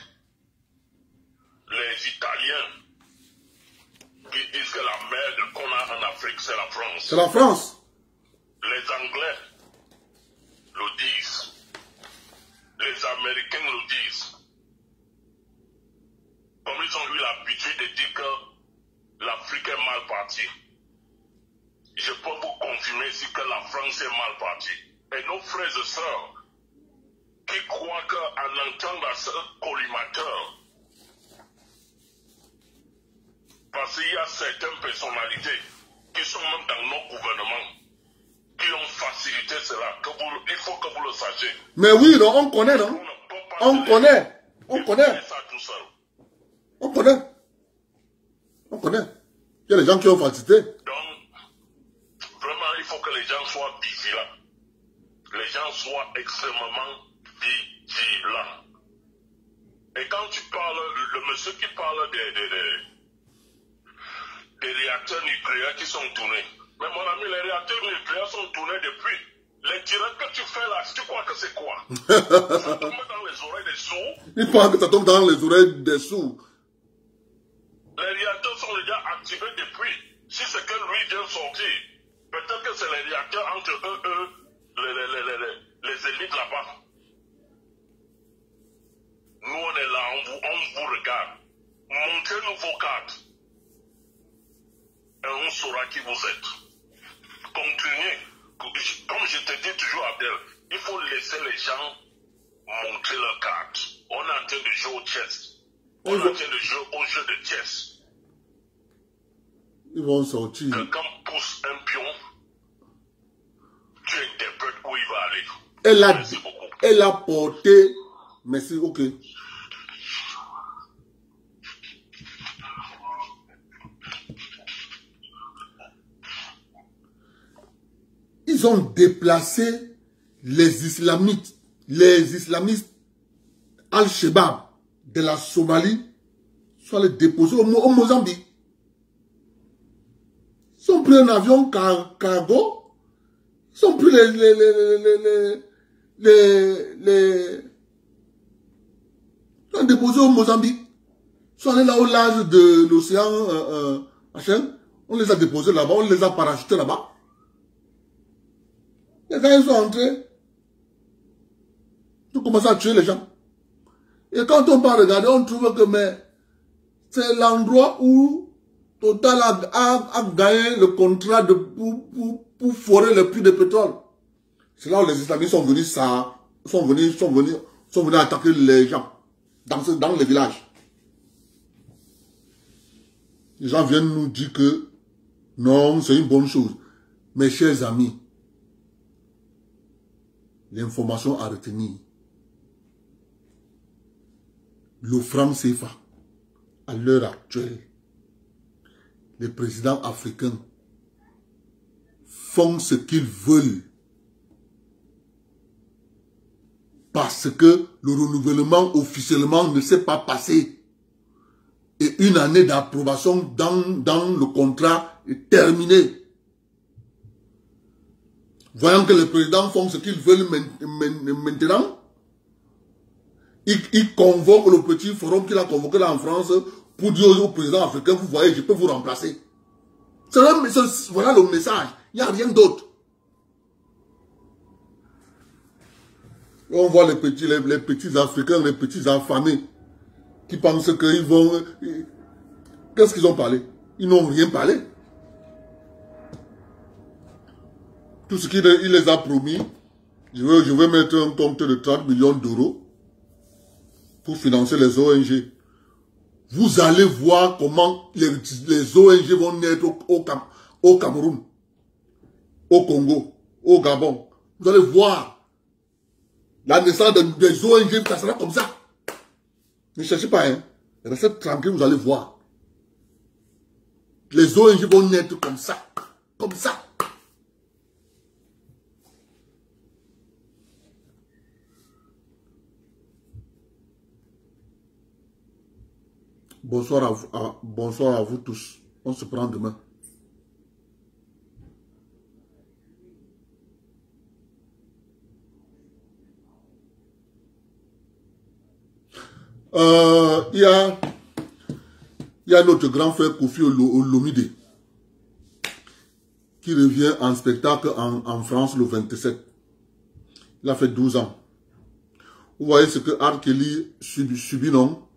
les Italiens, qui disent que la mer de France. C'est la France. Les Anglais le disent. Les Américains le disent. Comme ils ont eu l'habitude de dire que l'Afrique est mal partie. Je peux vous confirmer ici que la France est mal partie. Et nos frères et sœurs qui croient qu'en entendant ce collimateur, parce qu'il y a certaines personnalités qui sont même dans nos gouvernements, qui ont facilité cela, il faut que vous le sachiez. Mais oui, non, on connaît, non? On connaît. On connaît. Ça tout seul. On connaît. On connaît. Il y a des gens qui ont facilité. Donc, vraiment, il faut que les gens soient vigilants. Les gens soient extrêmement vigilants. Et quand tu parles, le monsieur qui parle des réacteurs nucléaires qui sont tournés. Mais mon ami, les réacteurs nucléaires sont tournés depuis. Les directs que tu fais là, tu crois que c'est quoi? Ça tombe dans les oreilles des sourds. Il pense que ça tombe dans les oreilles des sourds. Les réacteurs sont déjà activés depuis. Si c'est que lui vient sortir, peut-être que c'est les réacteurs entre eux, les élites là-bas. Nous, on est là, on vous regarde. Montrez-nous vos cartes. Et on saura qui vous êtes. Continuez. Comme je te dis toujours, Abdel, il faut laisser les gens montrer leurs cartes. On est en train de jouer au chess. On est en train de jouer au jeu de chess. Ils vont sortir. Quelqu'un pousse un pion, tu interprètes où il va aller. Merci beaucoup. Elle a porté. Merci, ok. Ils ont déplacé les islamistes Al-Shabaab de la Somalie, soit les déposés au Mozambique. Ils ont pris un avion cargo, ils ont pris ils ont déposé au Mozambique. Ils sont allés là au large de l'océan on les a déposés là-bas, on les a parachutés là-bas. Les gens, ils sont entrés. Ils ont commencé à tuer les gens. Et quand on part regarder, on trouve que c'est l'endroit où Total a gagné le contrat pour forer le prix de pétrole. C'est là où les islamistes sont venus attaquer les gens dans les villages. Les gens viennent nous dire que non, c'est une bonne chose. Mes chers amis, l'information à retenir. Le franc CFA, à l'heure actuelle, les présidents africains font ce qu'ils veulent parce que le renouvellement officiellement ne s'est pas passé et une année d'approbation dans le contrat est terminée. Voyant que les présidents font ce qu'ils veulent maintenant, ils convoquent le petit forum qu'il a convoqué là en France pour dire au président africain, vous voyez, je peux vous remplacer. Voilà le message. Il n'y a rien d'autre. On voit les petits Africains, les petits affamés qui pensent qu'ils vont... Qu'est-ce qu'ils ont parlé? Ils n'ont rien parlé. Tout ce qu'il les a promis, je vais mettre un compte de 30 millions d'euros pour financer les ONG. Vous allez voir comment les ONG vont naître au Cameroun, au Congo, au Gabon. Vous allez voir la naissance des ONG, ça sera comme ça. Ne cherchez pas, hein. Restez tranquille, vous allez voir. Les ONG vont naître comme ça. Comme ça. Bonsoir à vous tous. On se prend demain. Il y a notre grand frère Kofi Olomide. qui revient en spectacle en France le 27. Il a fait 12 ans. Vous voyez ce que R. Kelly subit, non?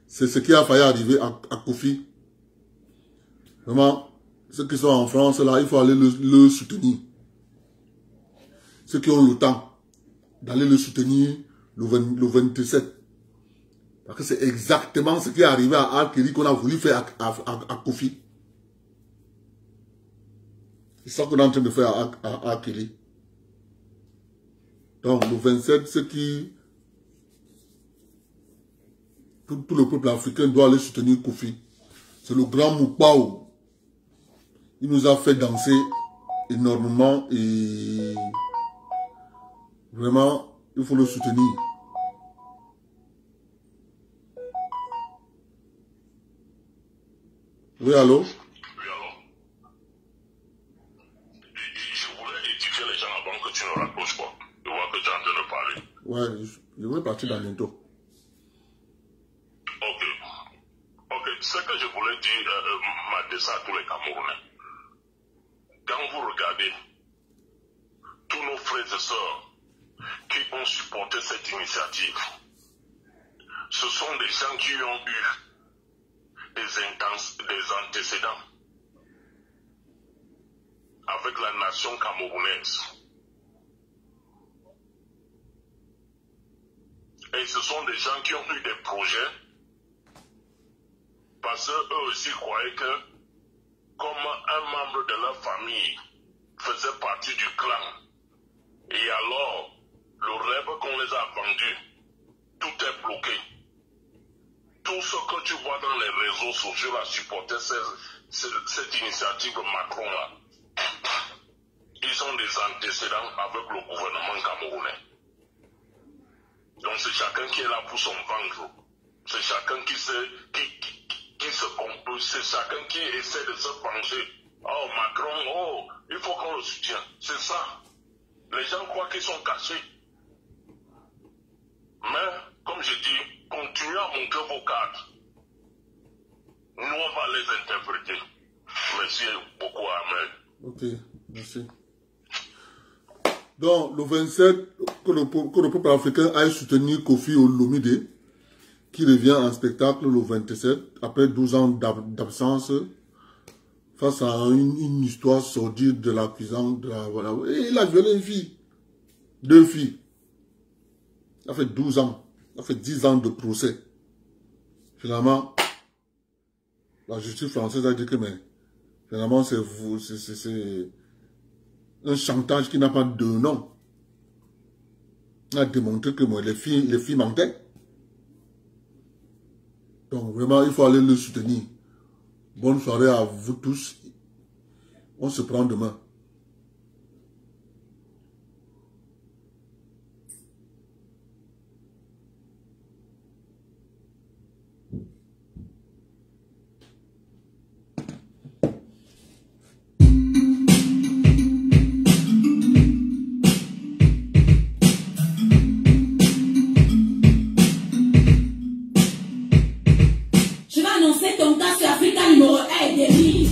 C'est ce qui a failli arriver à Kofi. Vraiment, ceux qui sont en France, là, il faut aller le soutenir. Ceux qui ont le temps d'aller le soutenir le 27. Parce que c'est exactement ce qui est arrivé à R. Kelly qu'on a voulu faire à Kofi. C'est ça qu'on est en train de faire à R. Kelly. Donc, le 27, ce qui... Tout le peuple africain doit aller soutenir Kofi. C'est le grand Moukbaou. Il nous a fait danser énormément et... Vraiment, il faut le soutenir. Oui, allô? Oui, allô? Je voulais éduquer les gens avant que tu ne raccroches pas. Je vois que tu es en train de parler. Ouais, je vais partir dans bientôt. Ok, ce que je voulais dire, m'adresser à tous les Camerounais. Quand vous regardez tous nos frères et sœurs qui ont supporté cette initiative, ce sont des gens qui ont eu des antécédents avec la nation camerounaise. Et ce sont des gens qui ont eu des projets parce qu'eux aussi croyaient que comme un membre de leur famille faisait partie du clan, et alors le rêve qu'on les a vendu, tout est bloqué. Tout ce que tu vois dans les réseaux sociaux à supporter cette initiative Macron-là, ils ont des antécédents avec le gouvernement camerounais. Donc c'est chacun qui est là pour son ventre. C'est chacun qui se compose, c'est chacun qui essaie de se pencher. Oh Macron, oh, il faut qu'on le soutienne. C'est ça. Les gens croient qu'ils sont cachés. Mais, comme je dis, continuez à montrer vos cartes. Nous, on va les interpréter. Merci beaucoup, Ahmed. Ok, merci. Donc, le 27, que le peuple africain aille soutenir Kofi Olomide, qui revient en spectacle le 27, après 12 ans d'absence, face à une histoire sordide de la cuisine. Voilà. Et il a violé une fille. 2 filles. Ça fait 12 ans. Ça fait 10 ans de procès. Finalement, la justice française a dit que, mais, finalement, c'est un chantage qui n'a pas de nom. On a démontré que moi, les filles mentaient. Donc, vraiment, il faut aller le soutenir. Bonne soirée à vous tous. On se prend demain. Je vais annoncer ton cas sur Africa numéro 1 et demi.